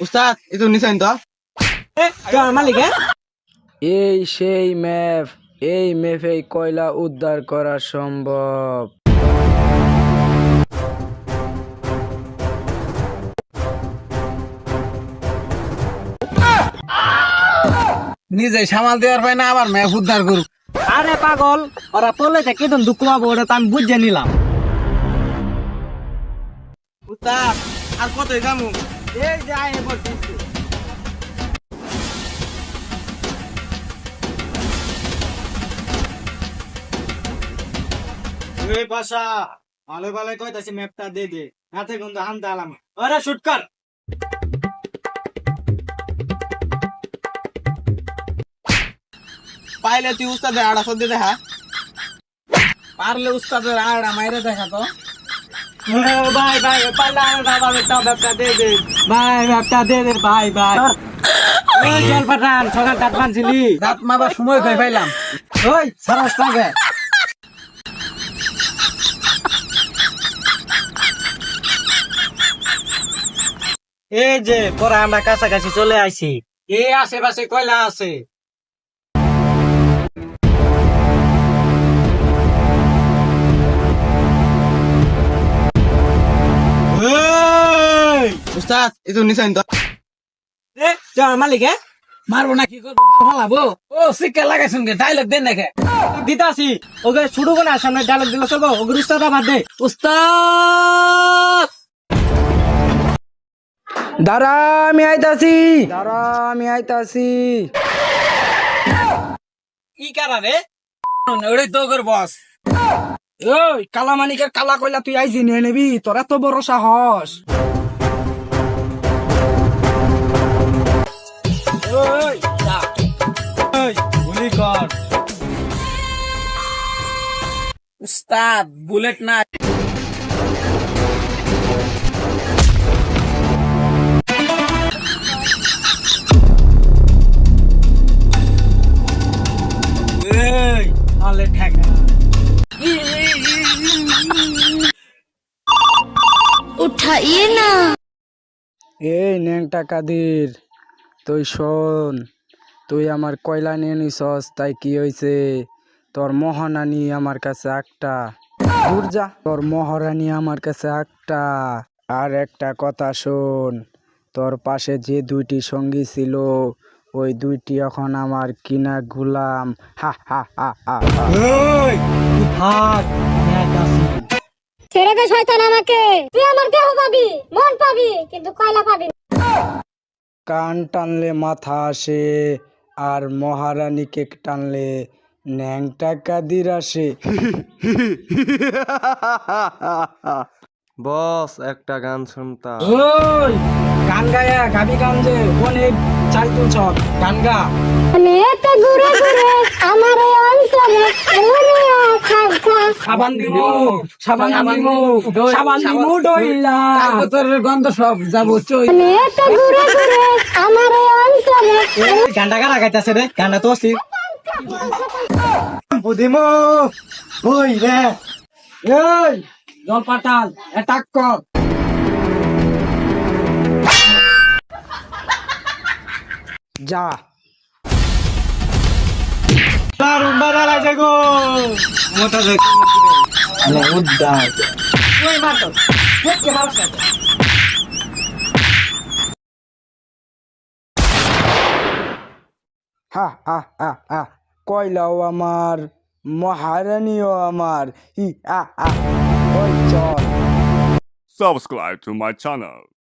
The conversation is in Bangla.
উস্তাদ এ তো নিছেন তো মালিক এই সেই ম্যাপ, এই ম্যাপে কয়লা উদ্ধার করা সম্ভব। নিজে সামাল দেওয়ার পায় না আবার ম্যাপ উদ্ধার করু। আরে পাগল, ওরা পড়লে কেতন দুঃখ পাবো ওটা তো আমি বুঝে নিলাম। উস্তাদ আর কতই যামু? এই যে আয় বলতেছি। এই পাশা ভালো ভালো কইতাছি ম্যাপটা দে দে হাতে কিন্তু আনতে আলাম। আরে শুট কর। পাইলে তুই উস্তাদের আড়া সদ্দে দেখা। পারলে উস্তাদের আড়া মাইরে দেখা তো। ভাই ভাই পাল্লা বাবা একটা ম্যাপটা দে দে। ভাই একটা দে দে ভাই ভাই। ওই জল পাঠান সকাল কাট বানছিলি রাত মাবার সময় কই পাইলাম। ওই সারাস লাগে। এই যে পরে আমরা কাছাকাছি চলে আইছি। এই আশেপাশে কয়লা আছে। উস্তাদ এ তো নিছেন তো মালিক মারবো না কি করবো ফালাবো? ও শিক্ষা লাগাইছুন গে ডায়লগ দেন নাকি? দিতাছি ওকে শুরু করে সামনে ডায়লগ দিলে চলবো। ওকে উস্তাদ বাদ দে। উস্তাদ দাঁড়া আমি আইতাছি, দাঁড়া আমি আইতাছি। কি কারা রে? ওরে তো কর বস। ওই কালা মানিকের কালা কইলা তুই আইজি নিয়ে নিবি? তোর এত বড় সাহস? ওই যা। ওই গুলি কর। উস্তাদ বুলেট না। এই আলে ঠেকা। उठाइए ना। এই ন্যাংটা কাদির, তুই শোন, তুই আমার কয়লা নিয়ে নিছস তাই কি হয়েছে? তোর মহারানী আমার কাছে একটা। দূর যা, তোর মহারানী আমার কাছে একটা। আর একটা কথা শোন, তোর পাশে যে দুইটি সঙ্গী ছিল ওই দুইটি এখন আমার কিনা গুলাম। হা হা হা হা হা। ওই তুই থাক আমি আইতাছি। ছেড়ে দে শয়তান আমাকে। তুই আমার দেহ পাবি, মন পাবি, কিন্তু কয়লা পাবি না। কান টানলে মাথা আসে, আর মহারানীকে টানলে ন্যাংটা কাদির আসে। বস একটা গান শুনতাম। ওই গান গায়া গাবি গান যে অনেক চাল তুলছ গান গা। নেতে ঘুরে ঘুরে আমার অন্তরে ঘুরে খাখা। সাবান দিব, সাবান দিব, সাবান দিব ডইলা। তোর গন্ধ সব যাবো চই। নেতে ঘুরে ঘুরে আমার অন্তরে। গানটা কারা গাইতাছে রে? গানটা তো অস্থির। বুধিমো ওই রে এই জল পাঠান অ্যাটাক কর। যা দারুন বাড়া গো মোটা দেখ উদ্দার ওই মারতো কে মারছ? হা হা হা হা। কয়লাও আমার, মহারানীও আমার। ই আ আ। ওই চল। Subscribe to my channel.